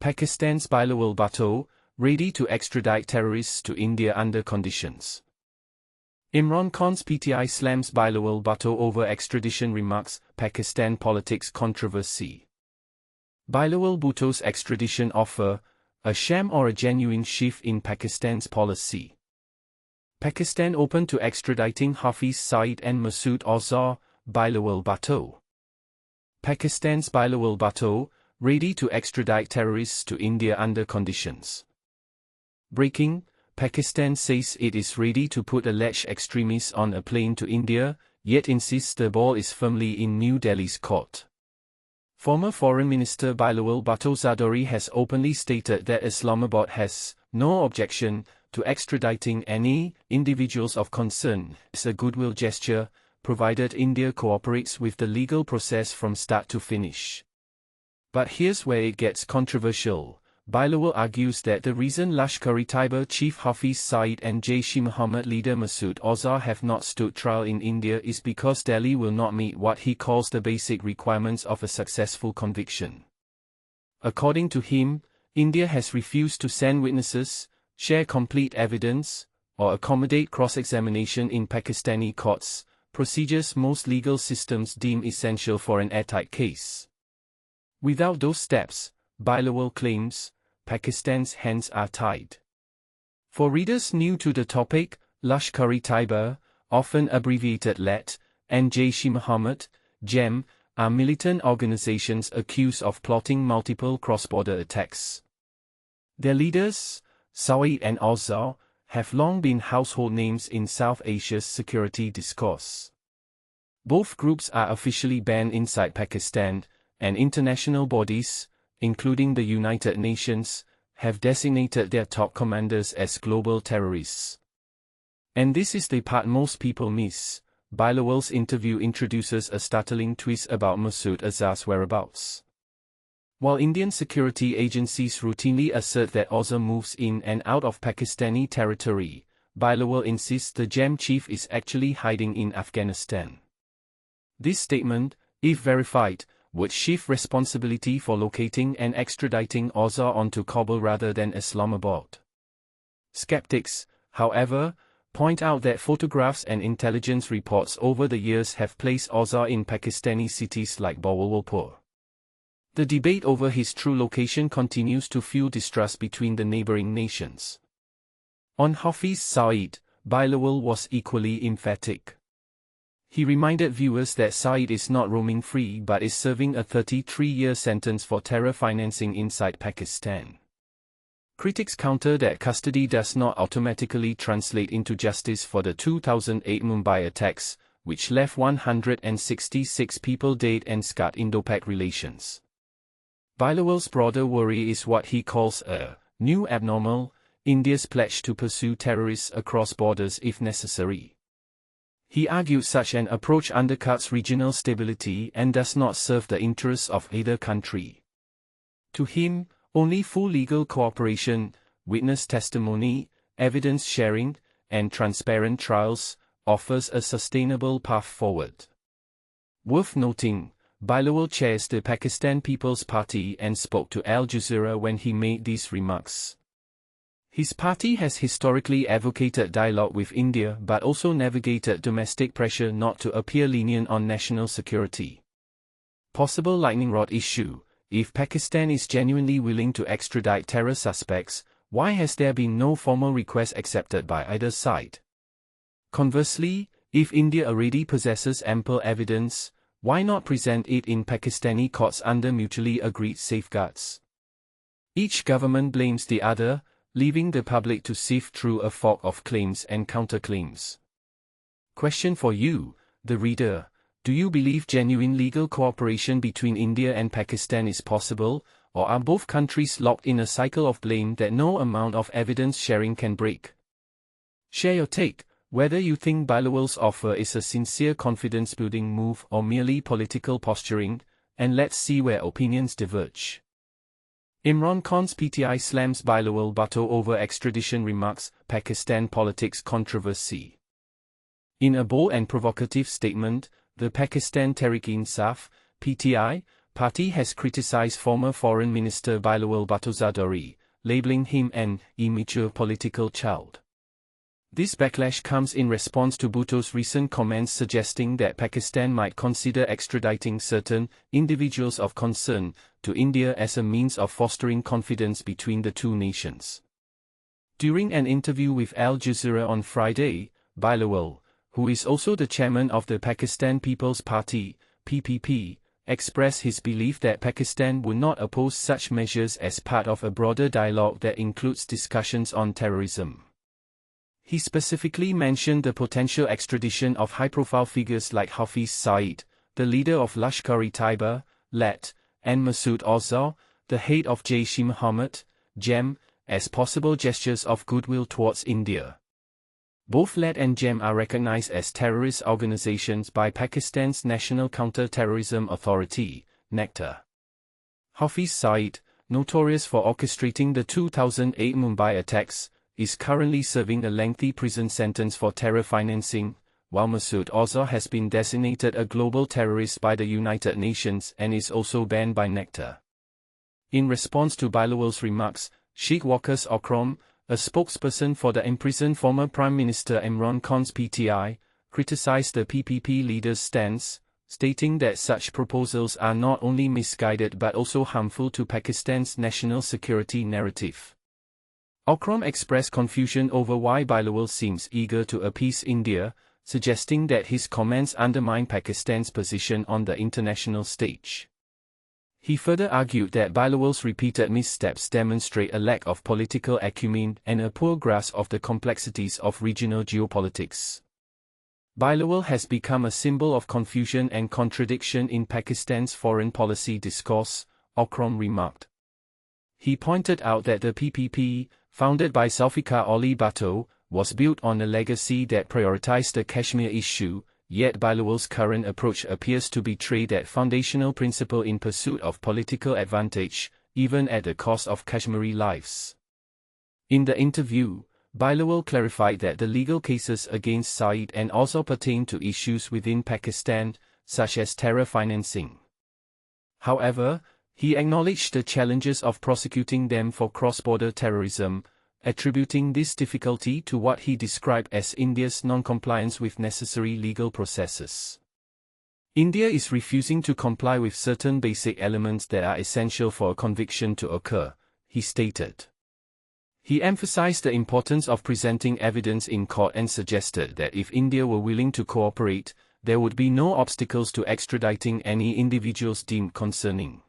Pakistan's Bilawal Bhutto, ready to extradite terrorists to India under conditions. Imran Khan's PTI slams Bilawal Bhutto over extradition remarks, Pakistan politics controversy. Bilawal Bhutto's extradition offer, a sham or a genuine shift in Pakistan's policy? Pakistan open to extraditing Hafiz Saeed and Masood Azhar, Bilawal Bhutto. Pakistan's Bilawal Bhutto, ready to extradite terrorists to India under conditions. Breaking, Pakistan says it is ready to put alleged extremists on a plane to India, yet insists the ball is firmly in New Delhi's court. Former Foreign Minister Bilawal Bhutto Zardari has openly stated that Islamabad has no objection to extraditing any individuals of concern. It's a goodwill gesture, provided India cooperates with the legal process from start to finish. But here's where it gets controversial. Bilawal argues that the reason Lashkar-e-Taiba chief Hafiz Saeed and Jaish-e-Mohammed leader Masood Azhar have not stood trial in India is because Delhi will not meet what he calls the basic requirements of a successful conviction. According to him, India has refused to send witnesses, share complete evidence, or accommodate cross-examination in Pakistani courts, procedures most legal systems deem essential for an airtight case. Without those steps, Bilawal claims, Pakistan's hands are tied. For readers new to the topic, Lashkar-e-Taiba, often abbreviated LET, and Jaish-e-Mohammed, JeM, are militant organizations accused of plotting multiple cross-border attacks. Their leaders, Saeed and Azhar, have long been household names in South Asia's security discourse. Both groups are officially banned inside Pakistan, and international bodies, including the United Nations, have designated their top commanders as global terrorists. And this is the part most people miss. Bilawal's interview introduces a startling twist about Masood Azhar's whereabouts. While Indian security agencies routinely assert that Azhar moves in and out of Pakistani territory, Bilawal insists the JeM chief is actually hiding in Afghanistan. This statement, if verified, would shift responsibility for locating and extraditing Azhar onto Kabul rather than Islamabad. Skeptics, however, point out that photographs and intelligence reports over the years have placed Azhar in Pakistani cities like Bilawal Bhutto. The debate over his true location continues to fuel distrust between the neighboring nations. On Hafiz Saeed, Bilawal was equally emphatic. He reminded viewers that Saeed is not roaming free but is serving a 33-year sentence for terror financing inside Pakistan. Critics counter that custody does not automatically translate into justice for the 2008 Mumbai attacks, which left 166 people dead and scarred Indo-Pak relations. Bilawal's broader worry is what he calls a new abnormal, India's pledge to pursue terrorists across borders if necessary. He argued such an approach undercuts regional stability and does not serve the interests of either country. To him, only full legal cooperation, witness testimony, evidence sharing, and transparent trials offers a sustainable path forward. Worth noting, Bilawal chairs the Pakistan People's Party and spoke to Al Jazeera when he made these remarks. His party has historically advocated dialogue with India but also navigated domestic pressure not to appear lenient on national security. Possible lightning rod issue: if Pakistan is genuinely willing to extradite terror suspects, why has there been no formal request accepted by either side? Conversely, if India already possesses ample evidence, why not present it in Pakistani courts under mutually agreed safeguards? Each government blames the other, leaving the public to sift through a fog of claims and counterclaims. Question for you, the reader: do you believe genuine legal cooperation between India and Pakistan is possible, or are both countries locked in a cycle of blame that no amount of evidence sharing can break? Share your take, whether you think Bilawal's offer is a sincere confidence-building move or merely political posturing, and let's see where opinions diverge. Imran Khan's PTI slams Bilawal Bhutto over extradition remarks, Pakistan politics controversy. In a bold and provocative statement, the Pakistan Tehreek-e-Insaf, PTI, party has criticized former Foreign Minister Bilawal Bhutto Zardari, labeling him an immature political child. This backlash comes in response to Bhutto's recent comments suggesting that Pakistan might consider extraditing certain individuals of concern to India as a means of fostering confidence between the two nations. During an interview with Al Jazeera on Friday, Bilawal, who is also the chairman of the Pakistan People's Party, PPP, expressed his belief that Pakistan would not oppose such measures as part of a broader dialogue that includes discussions on terrorism. He specifically mentioned the potential extradition of high-profile figures like Hafiz Saeed, the leader of Lashkar-e-Taiba, LAT, and Masood Azhar, the head of Jaish-e-Mohammed, JeM, as possible gestures of goodwill towards India. Both LAT and JeM are recognized as terrorist organizations by Pakistan's National Counter-Terrorism Authority, (NCTA). Hafiz Saeed, notorious for orchestrating the 2008 Mumbai attacks, is currently serving a lengthy prison sentence for terror financing, while Masood Azhar has been designated a global terrorist by the United Nations and is also banned by NCTA. In response to Bilawal's remarks, Sheikh Waqas Akram, a spokesperson for the imprisoned former Prime Minister Imran Khan's PTI, criticized the PPP leader's stance, stating that such proposals are not only misguided but also harmful to Pakistan's national security narrative. Akram expressed confusion over why Bilawal seems eager to appease India, suggesting that his comments undermine Pakistan's position on the international stage. He further argued that Bilawal's repeated missteps demonstrate a lack of political acumen and a poor grasp of the complexities of regional geopolitics. Bilawal has become a symbol of confusion and contradiction in Pakistan's foreign policy discourse, Akram remarked. He pointed out that the PPP, founded by Zulfikar Ali Bhutto, was built on a legacy that prioritized the Kashmir issue, yet Bilawal's current approach appears to betray that foundational principle in pursuit of political advantage, even at the cost of Kashmiri lives. In the interview, Bilawal clarified that the legal cases against Saeed and Azhar pertain to issues within Pakistan, such as terror financing. However, he acknowledged the challenges of prosecuting them for cross-border terrorism, attributing this difficulty to what he described as India's non-compliance with necessary legal processes. India is refusing to comply with certain basic elements that are essential for a conviction to occur, he stated. He emphasized the importance of presenting evidence in court and suggested that if India were willing to cooperate, there would be no obstacles to extraditing any individuals deemed concerning.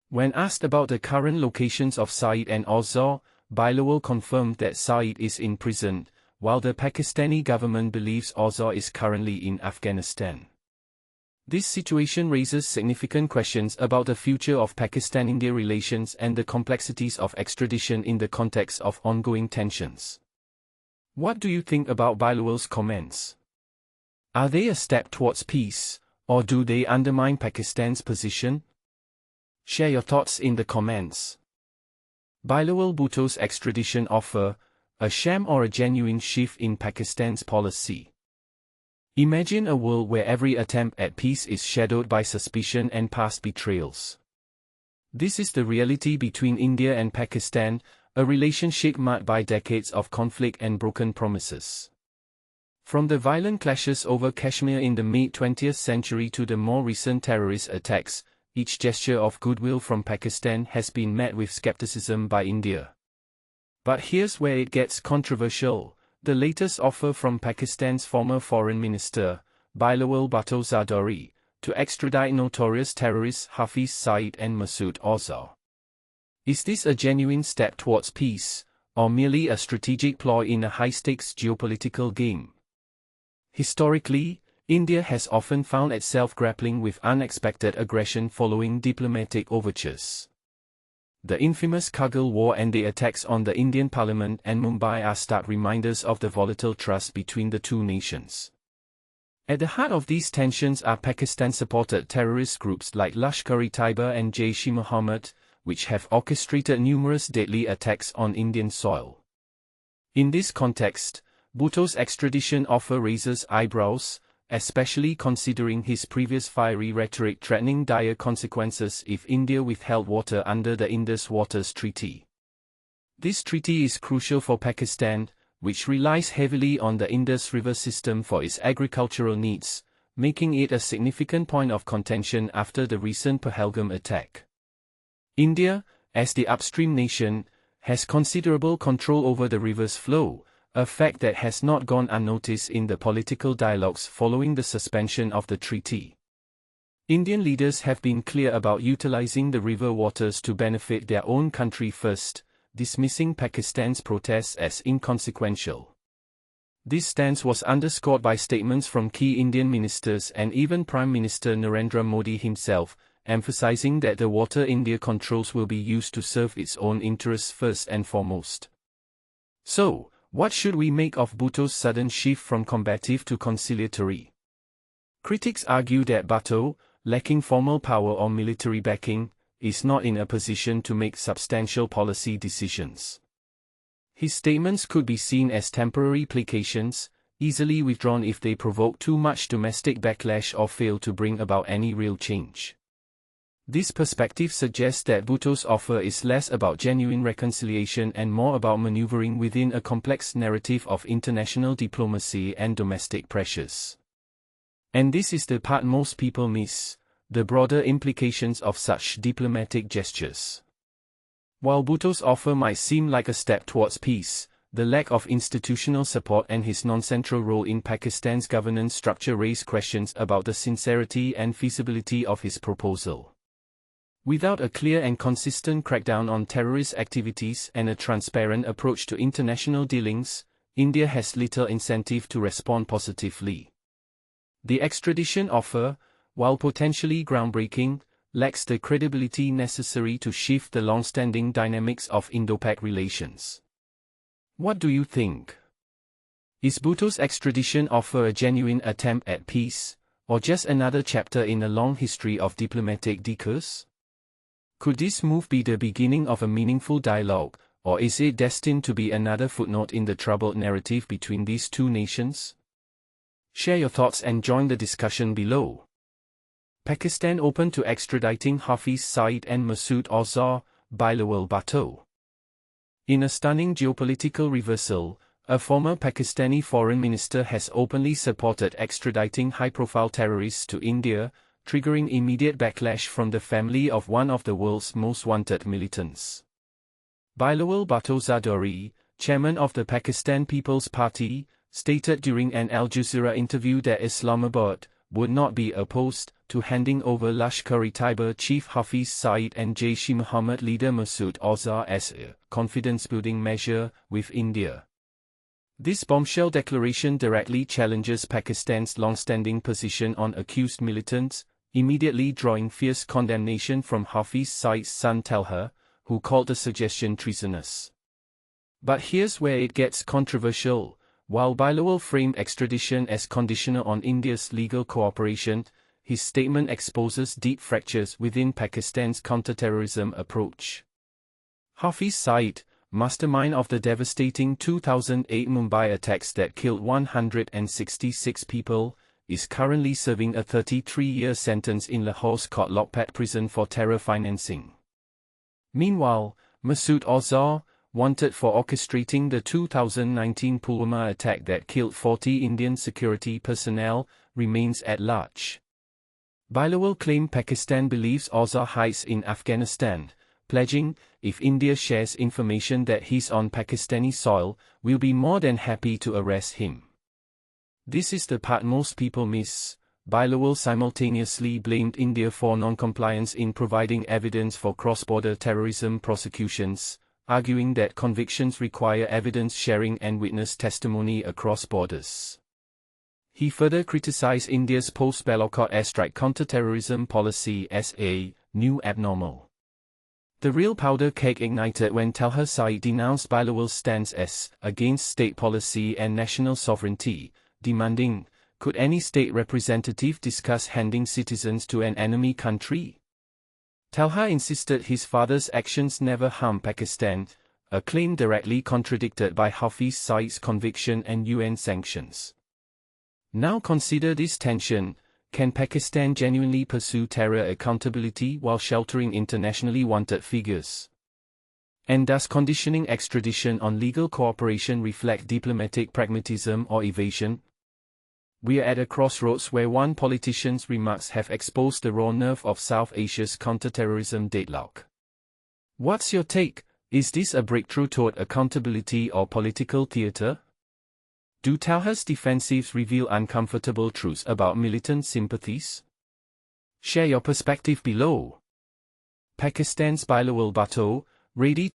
When asked about the current locations of Saeed and Azhar, Bilawal confirmed that Saeed is in prison, while the Pakistani government believes Azhar is currently in Afghanistan. This situation raises significant questions about the future of Pakistan-India relations and the complexities of extradition in the context of ongoing tensions. What do you think about Bilawal's comments? Are they a step towards peace, or do they undermine Pakistan's position? Share your thoughts in the comments. Bilawal Bhutto's extradition offer, a sham or a genuine shift in Pakistan's policy? Imagine a world where every attempt at peace is shadowed by suspicion and past betrayals. This is the reality between India and Pakistan, a relationship marked by decades of conflict and broken promises. From the violent clashes over Kashmir in the mid-20th century to the more recent terrorist attacks, each gesture of goodwill from Pakistan has been met with skepticism by India. But here's where it gets controversial. The latest offer from Pakistan's former Foreign Minister, Bilawal Bhutto Zardari, to extradite notorious terrorists Hafiz Saeed and Masood Azhar. Is this a genuine step towards peace, or merely a strategic ploy in a high-stakes geopolitical game? Historically, India has often found itself grappling with unexpected aggression following diplomatic overtures. The infamous Kargil War and the attacks on the Indian Parliament and Mumbai are stark reminders of the volatile trust between the two nations. At the heart of these tensions are Pakistan-supported terrorist groups like Lashkar-e-Taiba and Jaish-e-Mohammed, which have orchestrated numerous deadly attacks on Indian soil. In this context, Bhutto's extradition offer raises eyebrows, especially considering his previous fiery rhetoric threatening dire consequences if India withheld water under the Indus Waters Treaty. This treaty is crucial for Pakistan, which relies heavily on the Indus River system for its agricultural needs, making it a significant point of contention after the recent Pahalgam attack. India, as the upstream nation, has considerable control over the river's flow, a fact that has not gone unnoticed in the political dialogues following the suspension of the treaty. Indian leaders have been clear about utilizing the river waters to benefit their own country first, dismissing Pakistan's protests as inconsequential. This stance was underscored by statements from key Indian ministers and even Prime Minister Narendra Modi himself, emphasizing that the water India controls will be used to serve its own interests first and foremost. So, what should we make of Bhutto's sudden shift from combative to conciliatory? Critics argue that Bhutto, lacking formal power or military backing, is not in a position to make substantial policy decisions. His statements could be seen as temporary placations, easily withdrawn if they provoke too much domestic backlash or fail to bring about any real change. This perspective suggests that Bhutto's offer is less about genuine reconciliation and more about maneuvering within a complex narrative of international diplomacy and domestic pressures. And this is the part most people miss: the broader implications of such diplomatic gestures. While Bhutto's offer might seem like a step towards peace, the lack of institutional support and his non-central role in Pakistan's governance structure raise questions about the sincerity and feasibility of his proposal. Without a clear and consistent crackdown on terrorist activities and a transparent approach to international dealings, India has little incentive to respond positively. The extradition offer, while potentially groundbreaking, lacks the credibility necessary to shift the long-standing dynamics of Indo-Pak relations. What do you think? Is Bhutto's extradition offer a genuine attempt at peace, or just another chapter in a long history of diplomatic discourse? Could this move be the beginning of a meaningful dialogue, or is it destined to be another footnote in the troubled narrative between these two nations? Share your thoughts and join the discussion below. Pakistan open to extraditing Hafiz Saeed and Masood Azhar, Bilawal Bhutto. In a stunning geopolitical reversal, a former Pakistani foreign minister has openly supported extraditing high-profile terrorists to India, triggering immediate backlash from the family of one of the world's most wanted militants. Bilawal Bhutto Zardari, chairman of the Pakistan People's Party, stated during an Al Jazeera interview that Islamabad would not be opposed to handing over Lashkar-e-Taiba chief Hafiz Saeed and Jaish-e-Mohammed leader Masood Azhar as a confidence-building measure with India. This bombshell declaration directly challenges Pakistan's long-standing position on accused militants, immediately drawing fierce condemnation from Hafiz Saeed's son Talha, who called the suggestion treasonous. But here's where it gets controversial. While Bilawal framed extradition as conditional on India's legal cooperation, his statement exposes deep fractures within Pakistan's counter-terrorism approach. Hafiz Saeed, mastermind of the devastating 2008 Mumbai attacks that killed 166 people, is currently serving a 33-year sentence in Lahore's Kot Lokpat prison for terror financing. Meanwhile, Masood Azhar, wanted for orchestrating the 2019 Pulwama attack that killed 40 Indian security personnel, remains at large. Bilawal claimed Pakistan believes Azhar hides in Afghanistan, pledging, if India shares information that he's on Pakistani soil, we'll be more than happy to arrest him. This is the part most people miss. Bilawal simultaneously blamed India for non-compliance in providing evidence for cross-border terrorism prosecutions, arguing that convictions require evidence sharing and witness testimony across borders. He further criticized India's post-Balakot airstrike counter-terrorism policy as a new abnormal. The real powder keg ignited when Talha Saeed denounced Bilawal's stance as against state policy and national sovereignty, demanding, could any state representative discuss handing citizens to an enemy country? Talha insisted his father's actions never harmed Pakistan, a claim directly contradicted by Hafiz Saeed's conviction and UN sanctions. Now consider this tension: can Pakistan genuinely pursue terror accountability while sheltering internationally wanted figures? And does conditioning extradition on legal cooperation reflect diplomatic pragmatism or evasion? We are at a crossroads where one politician's remarks have exposed the raw nerve of South Asia's counter-terrorism deadlock. What's your take? Is this a breakthrough toward accountability or political theater? Do Talha's defensives reveal uncomfortable truths about militant sympathies? Share your perspective below. Pakistan's Bilawal Bhutto, ready